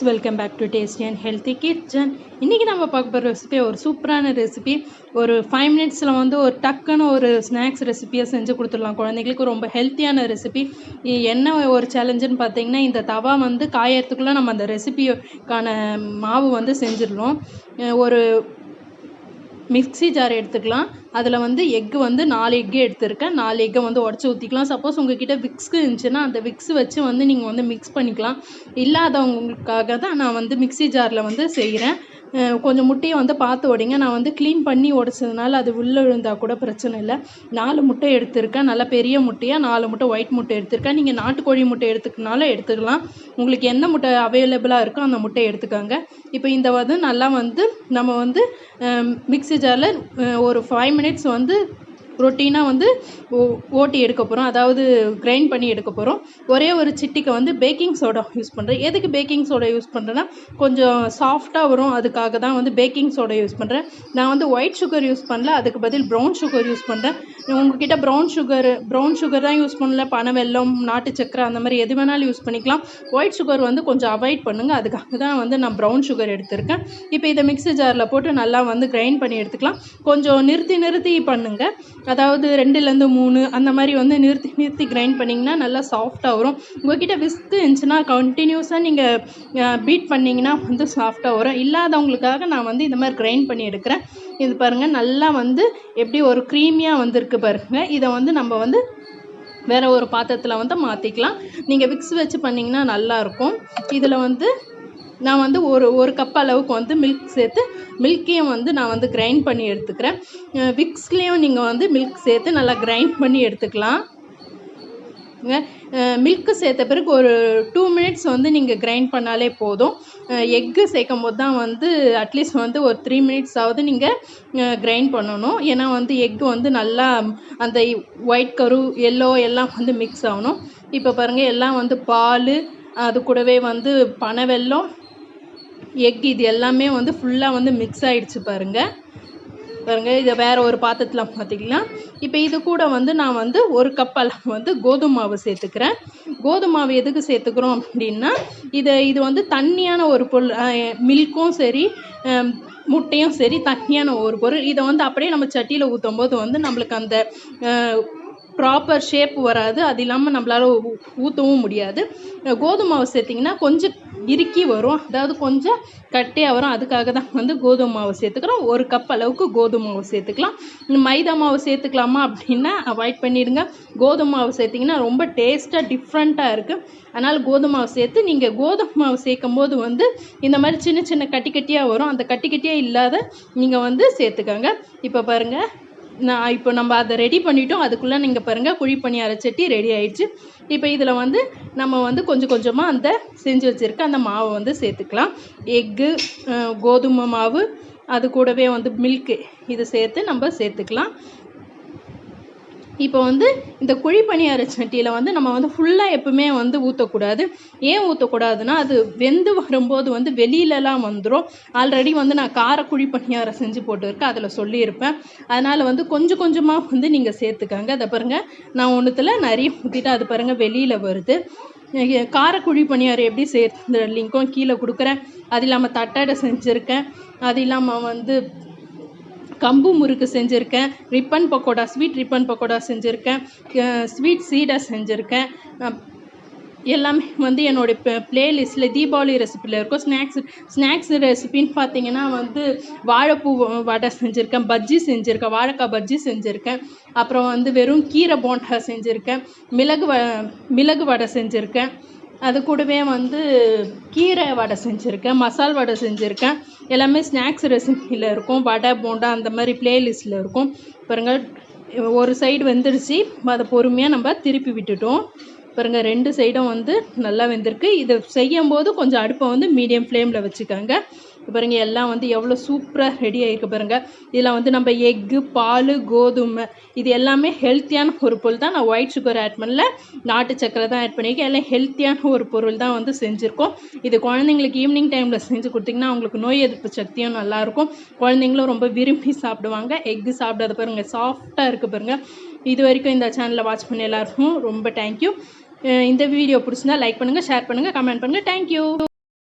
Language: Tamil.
Welcome back to tasty and healthy kitchen. இன்றைக்கி நம்ம பார்க்க போகிற ரெசிபி ஒரு சூப்பரான ரெசிபி. ஒரு 5 மினிட்ஸில் வந்து ஒரு டக்குன்னு ஒரு ஸ்நாக்ஸ் ரெசிபியை செஞ்சு கொடுத்துடலாம் குழந்தைங்களுக்கு. ரொம்ப ஹெல்த்தியான ரெசிபி. என்ன ஒரு சேலஞ்சுன்னு பார்த்தீங்கன்னா, இந்த தவா வந்து காயறதுக்குள்ளே நம்ம அந்த ரெசிபிக்கான மாவு வந்து செஞ்சிடலாம். ஒரு மிக்ஸி ஜார் எடுத்துக்கலாம். அதில் வந்து எக்கு வந்து 4 எக்கு எடுத்துருக்கேன். 4 எக்கை வந்து உடச்சி ஊற்றிக்கலாம். சப்போஸ் உங்ககிட்ட விக்ஸு இருந்துச்சுன்னா அந்த விக்ஸ் வச்சு வந்து நீங்கள் வந்து மிக்ஸ் பண்ணிக்கலாம். இல்லாதவங்களுக்காக தான் நான் வந்து மிக்ஸி ஜாரில் வந்து செய்கிறேன். கொஞ்சம் முட்டையை வந்து பார்த்து உடைங்க. நான் வந்து க்ளீன் பண்ணி உடைச்சதுனால அது உள்ளே விழுந்தால் கூட பிரச்சனை இல்லை. 4 முட்டை எடுத்திருக்கேன். நல்லா பெரிய முட்டையாக 4 முட்டை ஒயிட் முட்டை எடுத்திருக்கேன். நீங்கள் நாட்டுக்கோழி முட்டை எடுத்துக்கனாலும் எடுத்துக்கலாம். உங்களுக்கு எந்த முட்டை அவைலபிளாக இருக்கோ அந்த முட்டை எடுத்துக்கோங்க. இப்போ இந்த வந்து நல்லா வந்து நம்ம வந்து மிக்ஸி ஜாரில் ஒரு 5 மினிட்ஸ் வந்து ரொட்டீனாக வந்து ஓட்டி எடுக்க போகிறோம். அதாவது கிரைண்ட் பண்ணி எடுக்க போகிறோம். ஒரே ஒரு சிட்டிக்கு வந்து பேக்கிங் சோடா யூஸ் பண்ணுறேன். எதுக்கு பேக்கிங் சோடா யூஸ் பண்ணுறேன்னா, கொஞ்சம் சாஃப்டாக வரும். அதுக்காக தான் வந்து பேக்கிங் சோடா யூஸ் பண்ணுறேன். நான் வந்து ஒயிட் சுகர் யூஸ் பண்ணல, அதுக்கு பதில் ப்ரௌன் சுகர் யூஸ் பண்ணுறேன். உங்ககிட்ட ப்ரௌன் சுகர் தான் யூஸ் பண்ணல, பனை வெல்லம், நாட்டு சக்கரை அந்த மாதிரி எது வேணாலும் யூஸ் பண்ணிக்கலாம். ஒயிட் சுகர் வந்து கொஞ்சம் அவாய்ட் பண்ணுங்கள். அதுக்காக தான் வந்து நான் ப்ரௌன் சுகர் எடுத்திருக்கேன். இப்போ இதை மிக்ஸி ஜாரில் போட்டு நல்லா வந்து கிரைண்ட் பண்ணி எடுத்துக்கலாம். கொஞ்சம் நிறுத்தி பண்ணுங்கள். அதாவது 2லேருந்து 3 அந்த மாதிரி வந்து நிறுத்தி கிரைண்ட் பண்ணிங்கன்னா நல்லா சாஃப்டாக வரும். உங்கள்கிட்ட விஸ்க் இருந்துச்சுன்னா கண்டினியூஸாக நீங்கள் பீட் பண்ணிங்கன்னா வந்து சாஃப்டாக வரும். இல்லாதவங்களுக்காக நான் வந்து இந்த மாதிரி கிரைண்ட் பண்ணி எடுக்கிறேன். இது பாருங்கள், நல்லா வந்து எப்படி ஒரு க்ரீமியாக வந்திருக்கு பாருங்கள். இதை வந்து நம்ம வந்து வேறு ஒரு பாத்திரத்தில் வந்து மாற்றிக்கலாம். நீங்கள் விக்ஸ் வச்சு பண்ணிங்கன்னா நல்லாயிருக்கும். இதில் வந்து நான் வந்து ஒரு கப் அளவுக்கு வந்து மில்க் சேர்த்து மில்க்கையும் வந்து நான் வந்து கிரைண்ட் பண்ணி எடுத்துக்கிறேன். விக்ஸ்லேயும் நீங்கள் வந்து மில்க் சேர்த்து நல்லா கிரைண்ட் பண்ணி எடுத்துக்கலாம். மில்க்கு சேர்த்த பிறகு ஒரு 2 மினிட்ஸ் வந்து நீங்கள் கிரைண்ட் பண்ணாலே போதும். எக்கு சேர்க்கும் போது தான் வந்து அட்லீஸ்ட் வந்து ஒரு 3 மினிட்ஸ் ஆகுது நீங்கள் கிரைண்ட் பண்ணணும். ஏன்னா வந்து எக்கு வந்து நல்லா அந்த ஒயிட் கரு எல்லோ எல்லாம் வந்து மிக்ஸ் ஆகணும். இப்போ பாருங்கள், எல்லாம் வந்து பால், அது கூடவே வந்து பனை வெல்லம், எக், இது எல்லாமே வந்து ஃபுல்லாக வந்து மிக்ஸ் ஆகிடுச்சு பாருங்கள். இதை வேறு ஒரு பாத்திரத்தில் பார்த்திக்கலாம். இப்போ இது கூட வந்து நான் வந்து ஒரு கப் அளவு வந்து கோதுமை மாவு சேர்த்துக்கிறேன். கோதுமை மாவு எதுக்கு சேர்த்துக்கிறோம் அப்படின்னா, இது வந்து தண்ணியான ஒரு பொருள். மில்க்கும் சரி முட்டையும் சரி தண்ணியான ஒரு பொருள். இதை வந்து அப்படியே நம்ம சட்டியில் ஊற்றும் போது வந்து நம்மளுக்கு அந்த ப்ராப்பர் ஷேப் வராது. அது இல்லாமல் நம்மளால் ஊற்றவும் முடியாது. கோதுமை மாவு சேர்த்திங்கன்னா கொஞ்சம் இறுக்கி வரும், அதாவது கொஞ்சம் கட்டியாக வரும். அதுக்காக தான் வந்து கோதுமை மாவு சேர்த்துக்கிறோம். ஒரு கப் அளவுக்கு கோதுமை மாவு சேர்த்துக்கலாம். மைதா மாவு சேர்த்துக்கலாமா அப்படின்னா அவாய்ட் பண்ணிடுங்க. கோதுமை மாவு சேர்த்திங்கன்னா ரொம்ப டேஸ்ட்டாக டிஃப்ரெண்ட்டாக இருக்குது. அதனால் கோதுமை மாவு சேர்த்து, நீங்கள் கோதுமை மாவு சேர்க்கும் போது வந்து இந்த மாதிரி சின்ன சின்ன கட்டியாக வரும். அந்த கட்டியாக இல்லாத நீங்கள் வந்து சேர்த்துக்கோங்க. இப்போ பாருங்கள், இப்போ நம்ம அதை ரெடி பண்ணிட்டோம். அதுக்குள்ளே நீங்கள் பாருங்கள், குழி பணியார சட்டி ரெடி ஆயிடுச்சு. இப்போ இதில் வந்து நம்ம வந்து கொஞ்சம் கொஞ்சமாக அந்த செஞ்சு வச்சுருக்க அந்த மாவை வந்து சேர்த்துக்கலாம். எக்கு, கோதுமை மாவு, அது கூடவே வந்து மில்க்கு, இது சேர்த்து நம்ம சேர்த்துக்கலாம். இப்போ வந்து இந்த குழி பணியார சட்டியில் வந்து நம்ம வந்து ஃபுல்லாக எப்பவுமே வந்து ஊற்றக்கூடாது. ஏன் ஊற்றக்கூடாதுன்னா, அது வெந்து வரும்போது வந்து வெளியிலலாம் வந்துடும். ஆல்ரெடி வந்து நான் கார குழி பணியாரம் செஞ்சு போட்டுருக்கேன், அதில் சொல்லியிருப்பேன். அதனால் வந்து கொஞ்சம் கொஞ்சமாக வந்து நீங்கள் சேர்த்துக்காங்க. அதை பாருங்கள், நான் ஒன்றுத்தில் நிறைய ஊற்றிட்டு அது பாருங்கள் வெளியில் வருது. காரக்குழி பணியாரம் எப்படி சேர்த்து லிங்க்கும் கீழே கொடுக்குறேன். அது இல்லாமல் தட்டடை செஞ்சுருக்கேன். அது இல்லாமல் வந்து கம்பு முறுக்கு செஞ்சுருக்கேன். Ribbon pakoda, sweet ribbon pakoda செஞ்சுருக்கேன். ஸ்வீட் சீடை செஞ்சுருக்கேன். எல்லாமே வந்து என்னோடய ப்ளேலிஸ்ட்டில் தீபாவளி ரெசிப்பியில் இருக்கும். ஸ்நாக்ஸ் ரெசிபின்னு பார்த்தீங்கன்னா வந்து வாழைப்பூ வடை செஞ்சுருக்கேன், பஜ்ஜி செஞ்சுருக்கேன், வாழைக்காய் பஜ்ஜி செஞ்சுருக்கேன். அப்புறம் வந்து வெறும் கீரை போண்டா செஞ்சுருக்கேன், மிளகு வடை செஞ்சுருக்கேன். அது கூடவே வந்து கீரை வடை செஞ்சுருக்கேன், மசால் வடை செஞ்சுருக்கேன். எல்லாமே ஸ்நாக்ஸ் ரெசிபியில் இருக்கும். வடை, போண்டா அந்த மாதிரி ப்ளேலிஸ்ட்டில் இருக்கும். பாருங்கள், ஒரு சைடு வெந்துடுச்சு. அதை பொறுமையாக நம்ம திருப்பி விட்டுட்டோம். பாருங்கள், 2 சைடும் வந்து நல்லா வெந்திருக்கு. இதை செய்யும் போது கொஞ்சம் அடுப்பை வந்து மீடியம் ஃப்ளேமில் வச்சுக்கோங்க. பாருங்கள், எல்லாம் வந்து எவ்வளோ சூப்பராக ரெடி ஆகிருக்கு பாருங்கள். இதில் வந்து நம்ம எக்கு, பால், கோதுமை, இது எல்லாமே ஹெல்த்தியான ஒரு பொருள் தான். நான் ஒயிட் சுகர் ஆட் பண்ணல, நாட்டு சக்கரை தான் ஆட் பண்ணியிருக்கேன். எல்லாம் ஹெல்த்தியான ஒரு பொருள் தான் வந்து செஞ்சுருக்கோம். இது குழந்தைங்களுக்கு ஈவினிங் டைமில் செஞ்சு கொடுத்திங்கன்னா அவங்களுக்கு நோய் எதிர்ப்பு சக்தியும் நல்லாயிருக்கும். குழந்தைங்களும் ரொம்ப விரும்பி சாப்பிடுவாங்க. எக்கு சாப்பிடாத பாருங்கள், சாஃப்டாக இருக்குது பாருங்கள். இது வரைக்கும் இந்த சேனலை வாட்ச் பண்ண எல்லாருக்கும் ரொம்ப தேங்க்யூ. இந்த வீடியோ பிடிச்சிருந்தா லைக் பண்ணுங்கள், ஷேர் பண்ணுங்கள், கமெண்ட் பண்ணுங்கள். தேங்க்யூ.